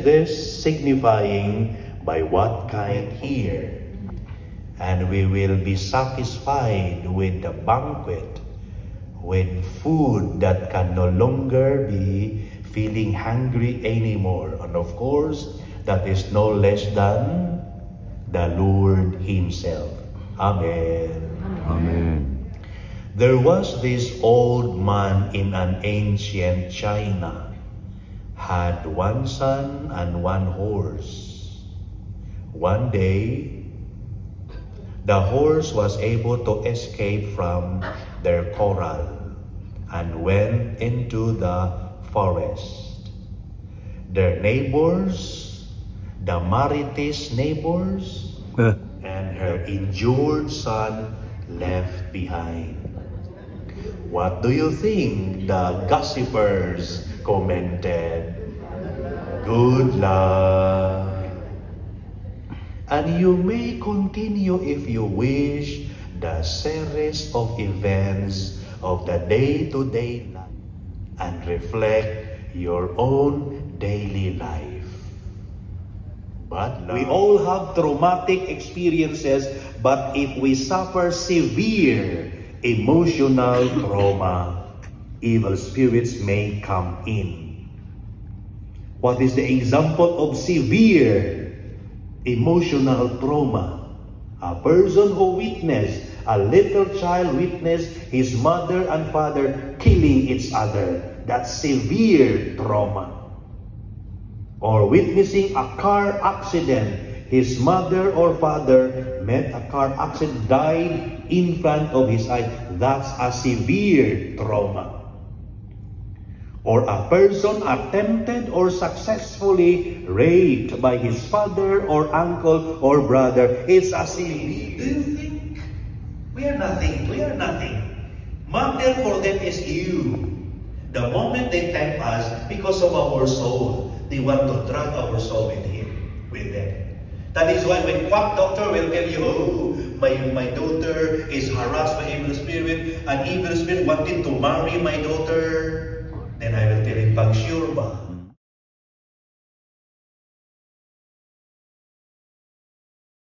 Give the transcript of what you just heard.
said this, signifying by what kind here, and we will be satisfied with the banquet, with food that can no longer be feeling hungry anymore. And of course, that is no less than the Lord Himself. Amen. Amen. There was this old man in an ancient China, had one son and one horse. One day, the horse was able to escape from their corral and went into the forest. Their neighbors, the Marites neighbors, and her injured son left behind. What do you think the gossipers commented? Good luck. And you may continue if you wish the series of events of the day-to-day life and reflect your own daily life. But we all have traumatic experiences, but if we suffer severe emotional trauma, evil spirits may come in. What is the example of severe emotional trauma? A person who witnessed, a little child witnessed his mother and father killing each other. That's severe trauma. Or witnessing a car accident. His mother or father met a car accident, died in front of his eyes. That's a severe trauma. Or a person attempted or successfully raped by his father or uncle or brother. It's a severe. Do you think we are nothing? We are nothing. Mother for them is you. The moment they tempt us because of our soul, they want to drag our soul with them. That is why when quack doctor will tell you, oh, my daughter is harassed by evil spirit, an evil spirit wanted to marry my daughter, then I will tell him, pag sure ba